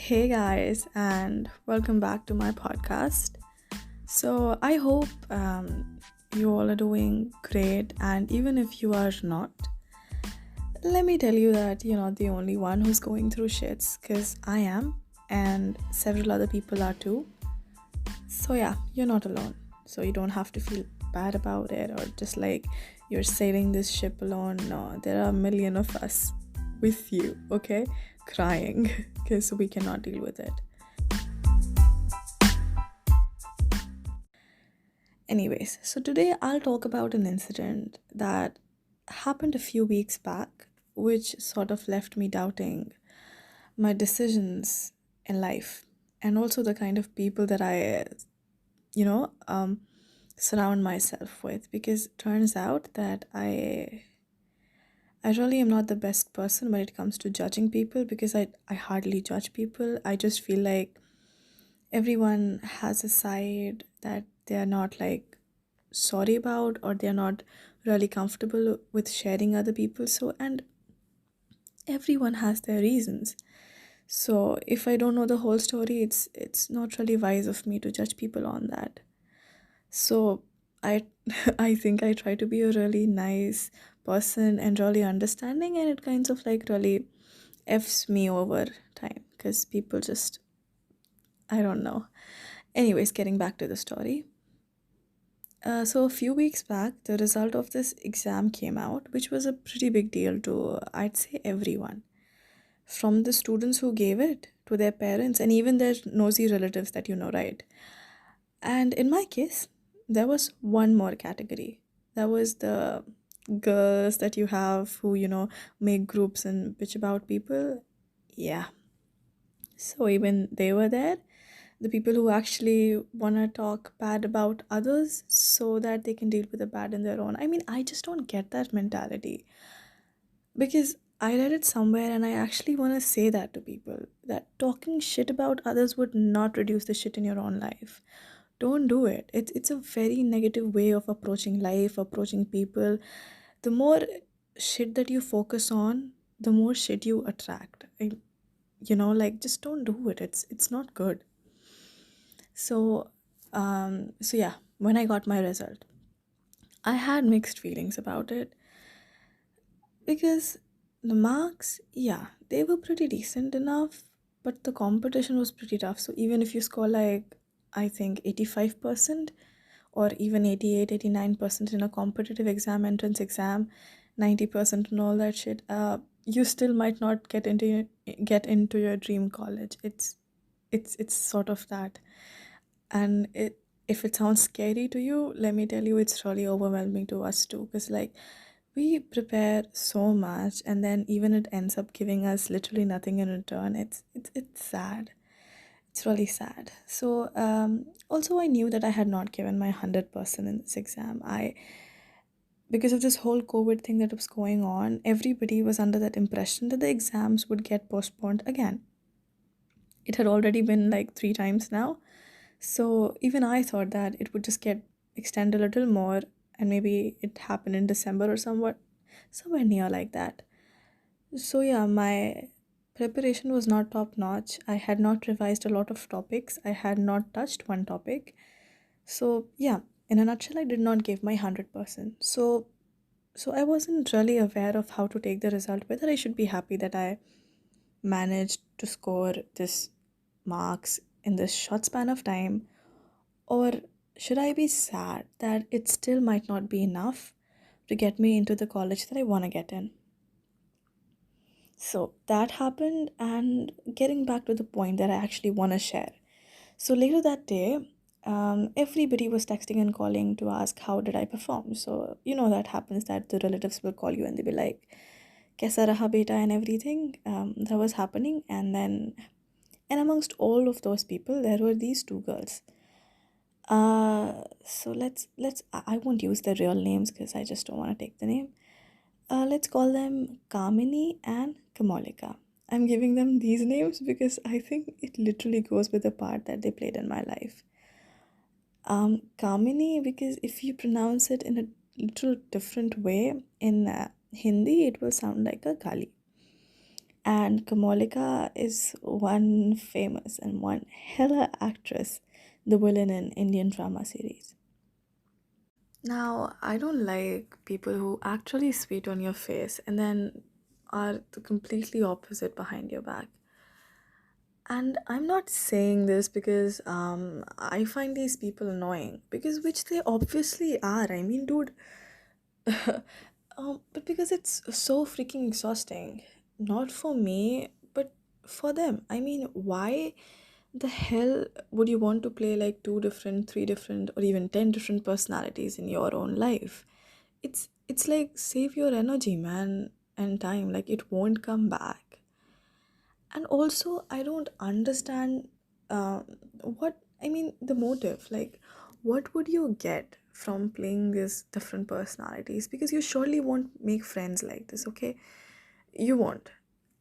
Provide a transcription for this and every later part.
Hey guys, and welcome back to my podcast. So, I hope you all are doing great, and even if you are not, let me tell you that you're not the only one who's going through shits because I am, and several other people are too. So, yeah, you're not alone. So, you don't have to feel bad about it or just like you're sailing this ship alone. No, there are a million of us with you, okay? Crying because we cannot deal with it. Anyways, so today I'll talk about an incident that happened a few weeks back, which sort of left me doubting my decisions in life and also the kind of people that you know, um, surround myself with. Because it turns out that I really am not the best person when it comes to judging people because I hardly judge people. I just feel like everyone has a side that they are not like sorry about or they're not really comfortable with sharing other people, so and everyone has their reasons. So if I don't know the whole story, it's not really wise of me to judge people on that. So I I think I try to be a really nice person and really understanding, and it kinds of like really f's me over time because people just, I don't know. Anyways, getting back to the story. So a few weeks back, the result of this exam came out, which was a pretty big deal to, I'd say, everyone. From the students who gave it to their parents and even their nosy relatives that you know, right? And in my case, there was one more category. That was the girls that you have who, make groups and bitch about people. Yeah. So even they were there, the people who actually want to talk bad about others so that they can deal with the bad in their own. I mean, I just don't get that mentality because I read it somewhere and I actually want to say that to people that talking shit about others would not reduce the shit in your own life. Don't do it. It's a very negative way of approaching life, approaching people. The more shit that you focus on, the more shit you attract. Like just don't do it. It's not good. So yeah, when I got my result, I had mixed feelings about it because the marks, yeah, they were pretty decent enough, but the competition was pretty tough. So even if you score like, I think 85% or even 88, 89% in a competitive exam, entrance exam, 90% and all that shit, you still might not get into your dream college. It's sort of that. And if it sounds scary to you, let me tell you, it's really overwhelming to us too, because like we prepare so much and then even it ends up giving us literally nothing in return. It's sad. It's really sad. So also I knew that I had not given my 100% in this exam. I Because of this whole COVID thing that was going on, everybody was under that impression that the exams would get postponed again. It had already been like 3 times now. So even I thought that it would just get extended a little more and maybe it happened in December or somewhere near like that. So yeah, my preparation was not top notch. I had not revised a lot of topics. I had not touched one topic. So yeah, in a nutshell, I did not give my 100%. So I wasn't really aware of how to take the result, whether I should be happy that I managed to score this marks in this short span of time, or should I be sad that it still might not be enough to get me into the college that I want to get in? So that happened, and getting back to the point that I actually want to share. So later that day, everybody was texting and calling to ask how did I perform. So that happens that the relatives will call you and they'll be like, "Kaisa raha beta?" and everything. That was happening, and amongst all of those people, there were these two girls. So let's I won't use their real names because I just don't want to take the name. Let's call them Kamini and Kamalika. I'm giving them these names because I think it literally goes with the part that they played in my life. Kamini, because if you pronounce it in a little different way in Hindi, it will sound like a Kali. And Kamolika is one famous and one hella actress, the villain in Indian drama series. Now, I don't like people who actually spit on your face and then are the completely opposite behind your back. And I'm not saying this because I find these people annoying, because which they obviously are. I mean, dude, but because it's so freaking exhausting. Not for me, but for them. I mean, why the hell would you want to play like two different, three different, or even 10 different personalities in your own life? It's like save your energy, man, and time. Like it won't come back. And also, I don't understand what I mean, the motive. Like, what would you get from playing these different personalities? Because you surely won't make friends like this, okay? You won't.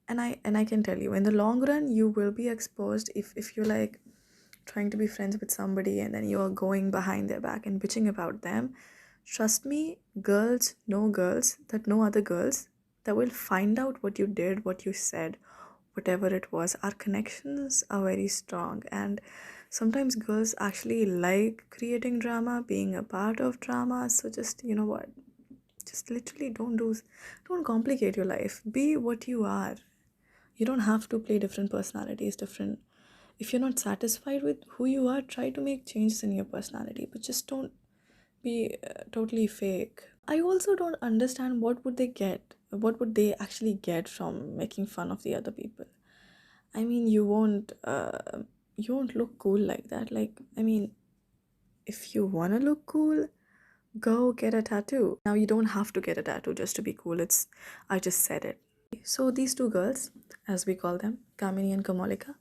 And I can tell you, in the long run, you will be exposed if you're like trying to be friends with somebody and then you're going behind their back and bitching about them. Trust me, girls know girls that know other girls that will find out what you did, what you said, whatever it was. Our connections are very strong, and sometimes girls actually like creating drama, being a part of drama. So just, you know what, just literally don't complicate your life. Be what you are. You don't have to play different personalities, different. If you're not satisfied with who you are, try to make changes in your personality, but just don't be totally fake. I also don't understand what would they actually get from making fun of the other people. I mean, you won't look cool like that. Like, I mean, if you want to look cool, go get a tattoo. Now you don't have to get a tattoo just to be cool. I just said it. So these two girls, as we call them, Kamini and Kamolika,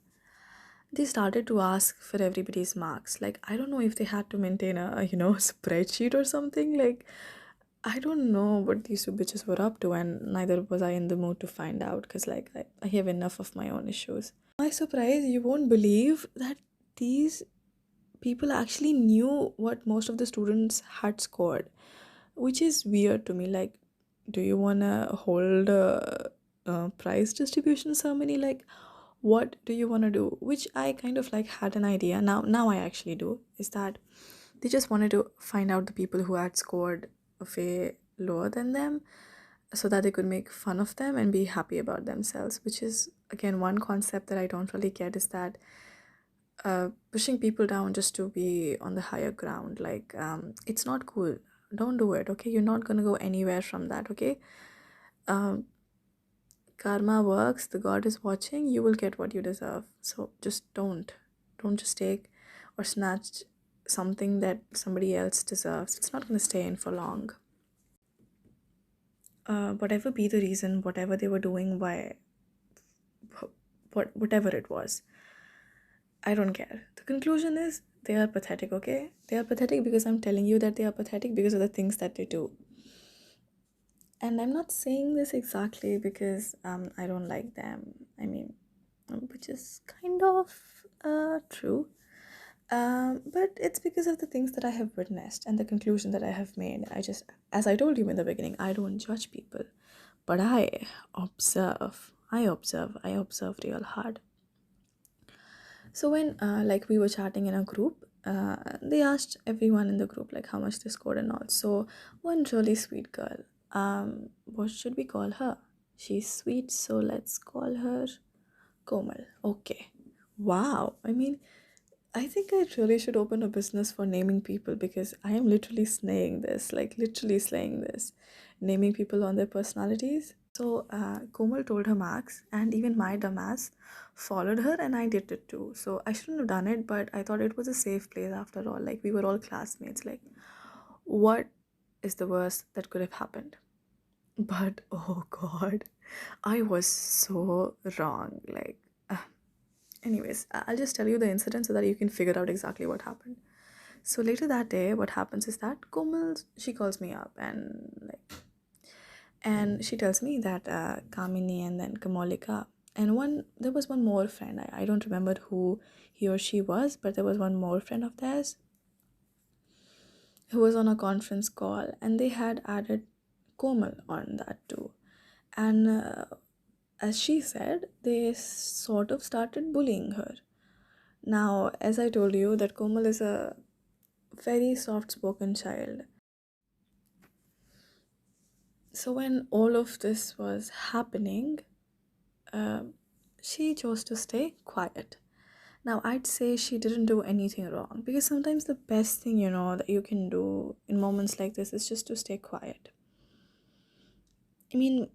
they started to ask for everybody's marks. Like, I don't know if they had to maintain a, spreadsheet or something. Like, I don't know what these two bitches were up to, and neither was I in the mood to find out, because, like, I have enough of my own issues. My surprise, you won't believe that these people actually knew what most of the students had scored, which is weird to me. Like, do you want to hold a prize distribution ceremony? Like, what do you want to do? Which I kind of like had an idea. Now I actually do. Is that they just wanted to find out the people who had scored way lower than them, so that they could make fun of them and be happy about themselves, which is again one concept that I don't really get, is that pushing people down just to be on the higher ground. Like, it's not cool. Don't do it, okay? You're not gonna go anywhere from that, okay? um, Karma works, the god is watching, you will get what you deserve. So just don't just take or snatch something that somebody else deserves. It's not gonna stay in for long. Whatever be the reason, whatever they were doing, whatever it was, I don't care. The conclusion is they are pathetic, okay? They are pathetic because I'm telling you that they are pathetic because of the things that they do. And I'm not saying this exactly because I don't like them. I mean, which is kind of true. But it's because of the things that I have witnessed and the conclusion that I have made. As I told you in the beginning, I don't judge people, but I observe. I observe real hard. So when like we were chatting in a group, they asked everyone in the group like how much they scored and all. So one really sweet girl, what should we call her? She's sweet, so let's call her Komal. Okay. Wow. I mean, I think I really should open a business for naming people, because I am literally literally slaying this, naming people on their personalities. So Komal told her marks, and even my dumbass followed her, and I did it too. So I shouldn't have done it, but I thought it was a safe place after all. Like, we were all classmates. Like, what is the worst that could have happened? But oh god, I was so wrong. Like, anyways, I'll just tell you the incident so that you can figure out exactly what happened. So later that day, what happens is that Komal, she calls me up, and she tells me that Kamini and then Kamolika and there was one more friend. I don't remember who he or she was, but there was one more friend of theirs who was on a conference call, and they had added Komal on that too. And as she said, they sort of started bullying her. Now, as I told you, that Komal is a very soft spoken child. So, when all of this was happening, uh, she chose to stay quiet. Now, I'd say she didn't do anything wrong because sometimes the best thing that you can do in moments like this is just to stay quiet. I mean,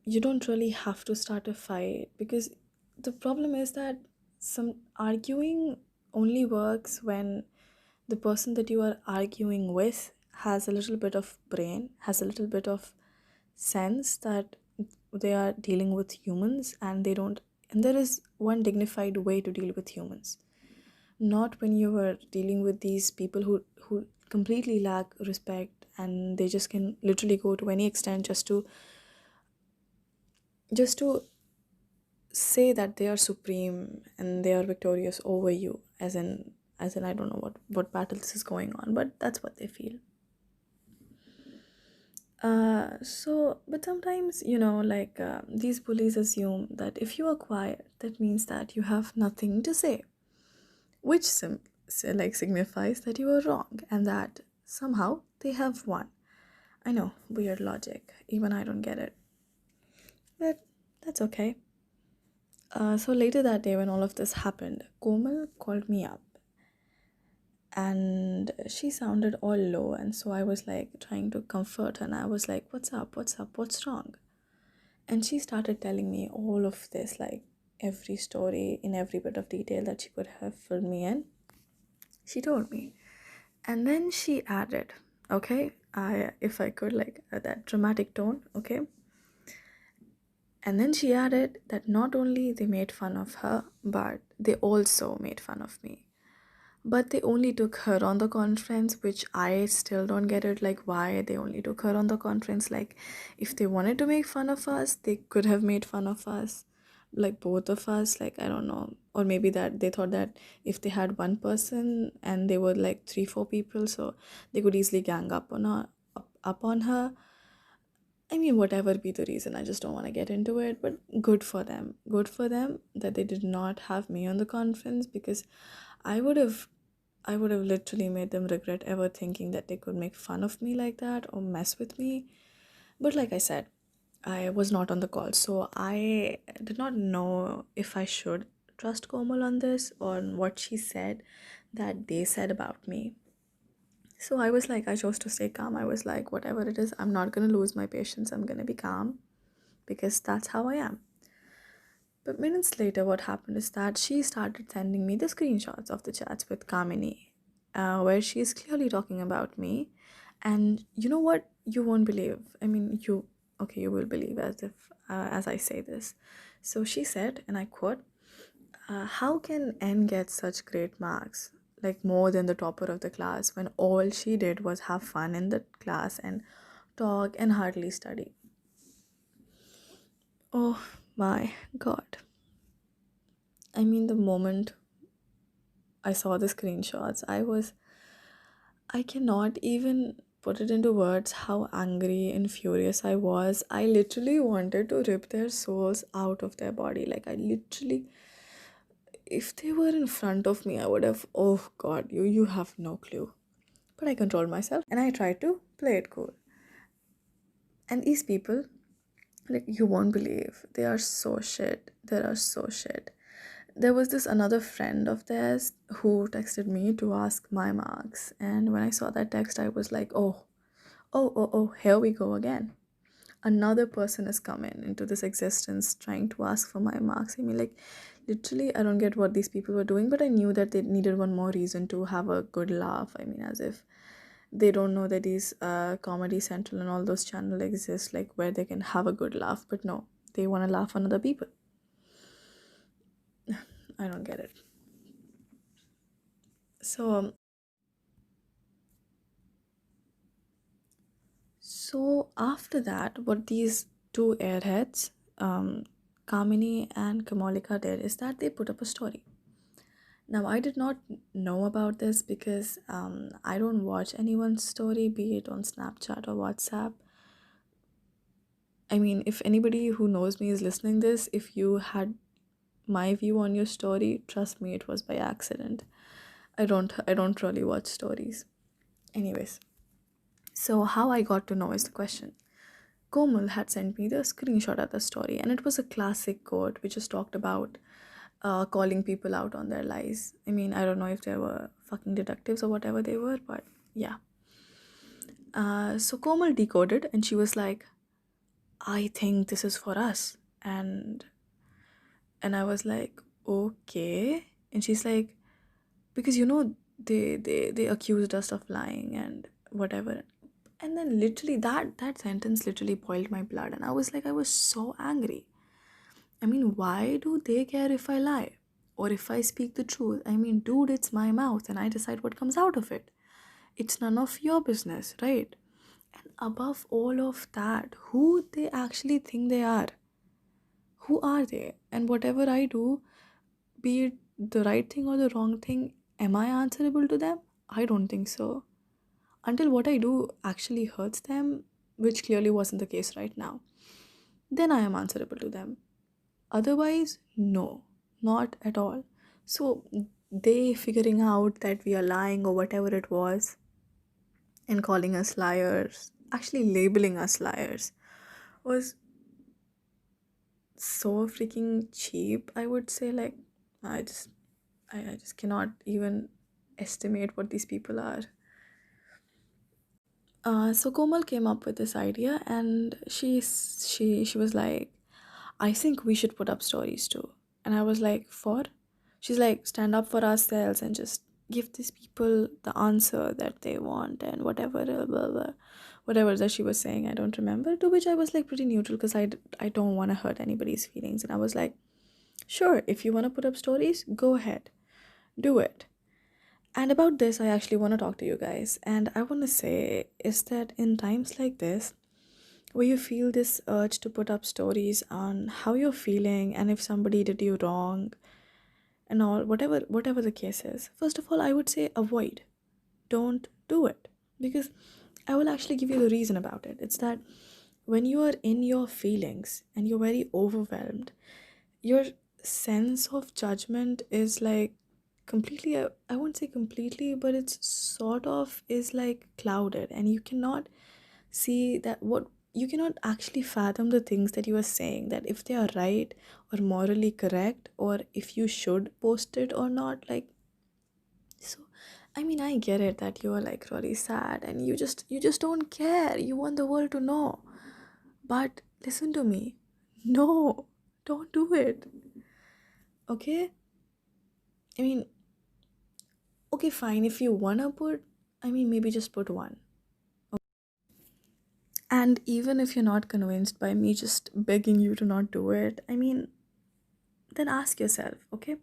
you don't really have to start a fight because the problem is that some arguing only works when the person that you are arguing with has a little bit of brain, has a little bit of sense that they are dealing with humans and they don't, and there is one dignified way to deal with humans, not when you are dealing with these people who completely lack respect and they just can literally go to any extent just to say that they are supreme and they are victorious over you, as in I don't know what battle this is going on, but that's what they feel. But sometimes, these bullies assume that if you are quiet, that means that you have nothing to say, which signifies that you are wrong and that somehow they have won. I know, weird logic. Even I don't get it, but that's okay. So later that day, when all of this happened, Komal called me up and she sounded all low. And so I was like trying to comfort her, and I was like, "What's up? What's up? What's wrong?" And she started telling me all of this, like every story in every bit of detail that she could have filled me in. She told me. And then she added, okay, if I could, like that dramatic tone, okay. And then she added that not only they made fun of her, but they also made fun of me. But they only took her on the conference, which I still don't get it. Like, why they only took her on the conference? Like, if they wanted to make fun of us, they could have made fun of us, like both of us. Like, I don't know. Or maybe that they thought that if they had one person and they were like three, four people, so they could easily gang up on her. Up on her. I mean, whatever be the reason, I just don't want to get into it. But good for them. Good for them that they did not have me on the conference because I would have I would have literally made them regret ever thinking that they could make fun of me like that or mess with me. But like I said, I was not on the call, so I did not know if I should trust Komal on this or on what she said that they said about me. So I was like, I chose to stay calm. I was like, whatever it is, I'm not gonna lose my patience. I'm gonna be calm because that's how I am. But minutes later, what happened is that she started sending me the screenshots of the chats with Kamini, where she is clearly talking about me. And you know what? You won't believe. I mean, okay, you will believe as I say this. So she said, and I quote, "How can N get such great marks, like more than the topper of the class, when all she did was have fun in the class and talk and hardly study?" Oh my God. I mean, the moment I saw the screenshots, I cannot even put it into words how angry and furious I was. I literally wanted to rip their souls out of their body. Like, I literally, if they were in front of me, I would have, oh God, you have no clue. But I controlled myself and I tried to play it cool. And these people, like, you won't believe, they are so shit. They are so shit. There was this another friend of theirs who texted me to ask my marks. And when I saw that text, I was like, oh, here we go again. Another person is coming into this existence trying to ask for my marks. I mean, like, literally, I don't get what these people were doing, but I knew that they needed one more reason to have a good laugh. I mean, as if they don't know that these Comedy Central and all those channels exist, like, where they can have a good laugh. But no, they want to laugh on other people. I don't get it. So, So after that, what these two airheads, Kamini and Kamalika did is that they put up a story. Now I did not know about this because I don't watch anyone's story, be it on Snapchat or WhatsApp. I mean, if anybody who knows me is listening this, if you had my view on your story, trust me, it was by accident. I don't really watch stories. Anyways, so how I got to know is the question. Komal had sent me the screenshot of the story, and it was a classic quote which just talked about calling people out on their lies. I mean, I don't know if they were fucking detectives or whatever they were, but yeah. So Komal decoded, and she was like, "I think this is for us," and I was like, "Okay," and she's like, "Because they accused us of lying and whatever." And then literally that sentence literally boiled my blood, and I was like, I was so angry. I mean, why do they care if I lie or if I speak the truth? I mean, dude, it's my mouth and I decide what comes out of it. It's none of your business, right? And above all of that, who they actually think they are? Who are they? And whatever I do, be it the right thing or the wrong thing, am I answerable to them? I don't think so. Until what I do actually hurts them, which clearly wasn't the case right now, then I am answerable to them. Otherwise, no, not at all. So, they figuring out that we are lying or whatever it was and calling us liars, actually labeling us liars, was so freaking cheap, I would say. Like, I just, I just cannot even estimate what these people are. So Komal came up with this idea, and she was like, "I think we should put up stories too." And I was like, "For?" She's like, "Stand up for ourselves and just give these people the answer that they want and whatever, blah, blah, whatever that she was saying. I don't remember." To which I was like pretty neutral because I don't want to hurt anybody's feelings, and I was like, "Sure, if you want to put up stories, go ahead, do it." And about this, I actually want to talk to you guys. And I want to say is that in times like this, where you feel this urge to put up stories on how you're feeling and if somebody did you wrong and all, whatever the case is, first of all, I would say avoid. Don't do it. Because I will actually give you the reason about it. It's that when you are in your feelings and you're very overwhelmed, your sense of judgment is like completely, I won't say completely, but it's sort of is like clouded, and you cannot see that what you cannot actually fathom the things that you are saying, that if they are right or morally correct, or if you should post it or not. Like, so I mean, I get it that you are like really sad and you just don't care, you want the world to know. But listen to me, no, don't do it. Okay, I mean, okay, fine, if you wanna put, I mean, maybe just put one. And even if you're not convinced by me just begging you to not do it, I mean, then ask yourself, okay?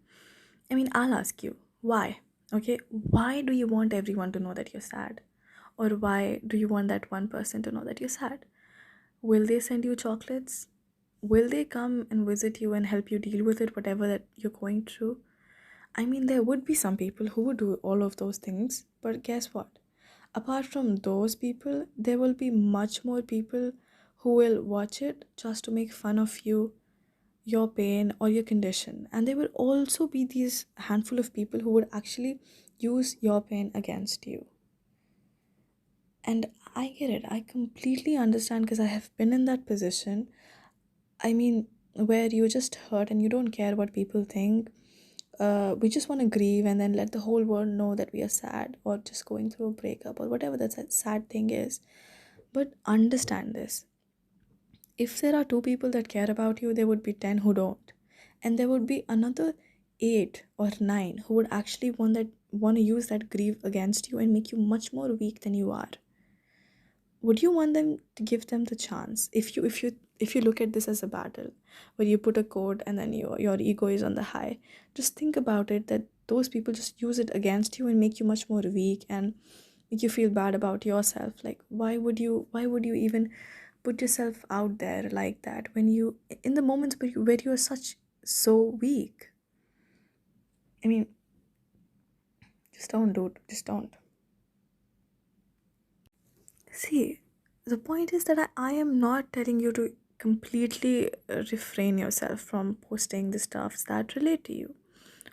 I mean, I'll ask you, why? Okay, why do you want everyone to know that you're sad? Or why do you want that one person to know that you're sad? Will they send you chocolates? Will they come and visit you and help you deal with it, whatever that you're going through? I mean, there would be some people who would do all of those things, but guess what? Apart from those people, there will be much more people who will watch it just to make fun of you, your pain, or your condition. And there will also be these handful of people who would actually use your pain against you. And I get it, I completely understand because I have been in that position. I mean, where you just hurt and you don't care what people think. We just want to grieve and then let the whole world know that we are sad or just going through a breakup or whatever that sad thing is. But understand this, if there are two people that care about you, there would be 10 who don't. And there would be another 8 or 9 who would actually want to use that grief against you and make you much more weak than you are. Would you want them to give them the chance? If you look at this as a battle where you put a code and then your ego is on the high, just think about it that those people just use it against you and make you much more weak and make you feel bad about yourself. Like, why would you even put yourself out there like that when you in the moments where you are so weak? I mean, just don't do it. Just don't. See, the point is that I am not telling you to completely refrain yourself from posting the stuffs that relate to you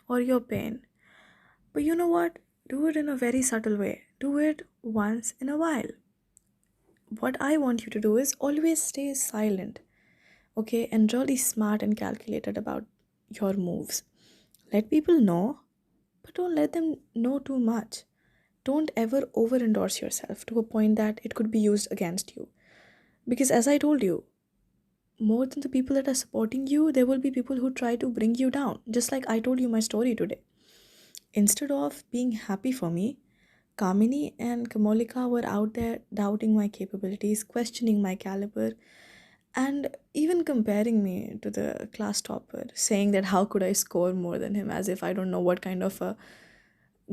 or your pain. But you know what? Do it in a very subtle way. Do it once in a while. What I want you to do is always stay silent, okay, and really smart and calculated about your moves. Let people know, but don't let them know too much. Don't ever over endorse yourself to a point that it could be used against you. Because as I told you, more than the people that are supporting you, there will be people who try to bring you down. Just like I told you my story today. Instead of being happy for me, Kamini and Kamolika were out there doubting my capabilities, questioning my caliber, and even comparing me to the class topper, saying that how could I score more than him, as if I don't know what kind of a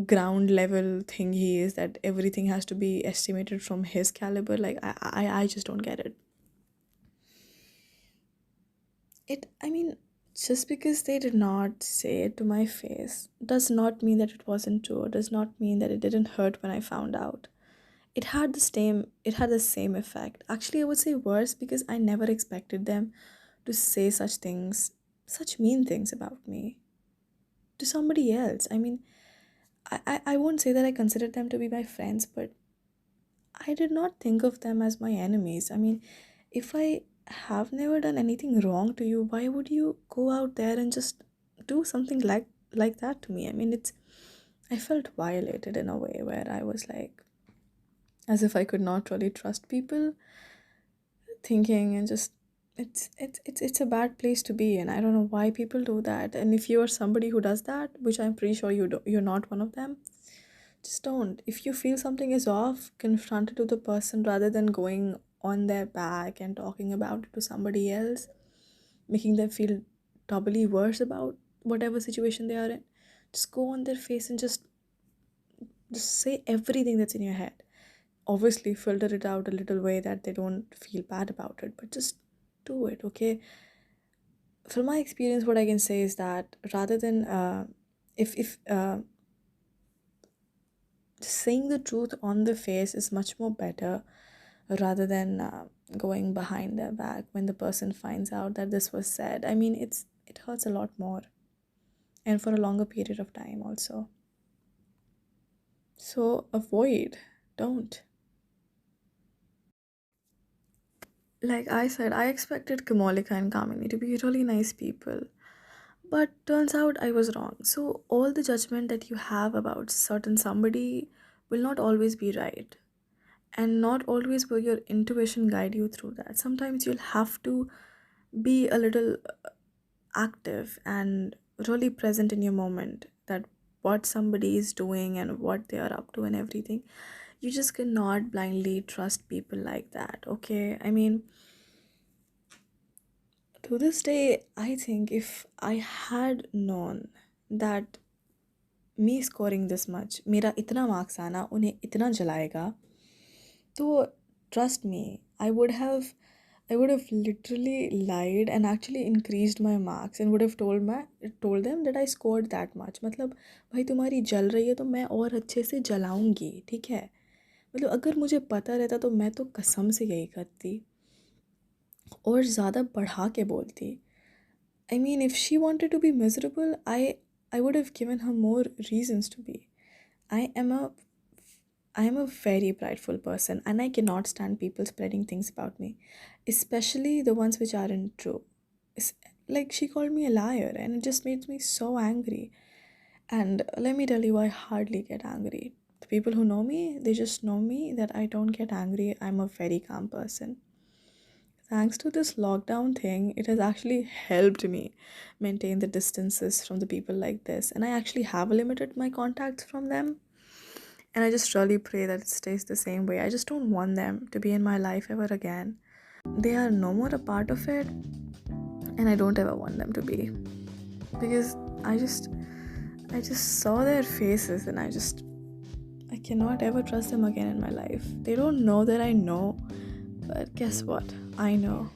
ground level thing he is, that everything has to be estimated from his caliber. Like, I just don't get it. I mean, just because they did not say it to my face does not mean that it wasn't true, or does not mean that it didn't hurt when I found out. It had the same effect. Actually, I would say worse, because I never expected them to say such things, such mean things about me to somebody else. I mean, I won't say that I considered them to be my friends, but I did not think of them as my enemies. I mean, if I have never done anything wrong to you, why would you go out there and just do something like that to me? I mean, I felt violated in a way where I was like, as if I could not really trust people, thinking and just it's a bad place to be in. I don't know why people do that. And if you are somebody who does that, which I'm pretty sure you're not one of them, just don't. If you feel something is off, confront it to the person rather than going on their back and talking about it to somebody else, making them feel doubly worse about whatever situation they are in. Just go on their face and just say everything that's in your head. Obviously, filter it out a little way that they don't feel bad about it, but just do it, okay? From my experience, what I can say is that rather than if saying the truth on the face is much more better, rather than going behind their back when the person finds out that this was said. I mean, it hurts a lot more, and for a longer period of time also. So avoid, don't. Like I said, I expected Kamolika and Kamini to be really nice people, but turns out I was wrong. So all the judgment that you have about certain somebody will not always be right, and not always will your intuition guide you through that. Sometimes you'll have to be a little active and really present in your moment, that what somebody is doing and what they are up to and everything. You just cannot blindly trust people like that, okay? I mean, to this day, I think if I had known that me scoring this much, मेरा इतना marks आना उन्हें इतना जलाएगा, तो trust me, I would have literally lied and actually increased my marks and would have told them that I scored that much. मतलब भाई तुम्हारी जल रही है तो मैं और अच्छे से जलाऊंगी, ठीक है? मतलब अगर मुझे पता रहता तो मैं तो कसम से यही करती और ज़्यादा बढ़ा के बोलती. I mean, if she wanted to be miserable, I would have given her more reasons to be. I am a I am a very prideful person, and I cannot stand people spreading things about me, especially the ones which aren't true. It's, like, she called me a liar, and it just made me so angry. And let me tell you, I hardly get angry. The people who know me, they just know me that I don't get angry. I'm a very calm person. Thanks to this lockdown thing, it has actually helped me maintain the distances from the people like this. And I actually have limited my contacts from them. And I just really pray that it stays the same way. I just don't want them to be in my life ever again. They are no more a part of it, and I don't ever want them to be. Because I just saw their faces, and I cannot ever trust them again in my life. They don't know that I know, but guess what? I know.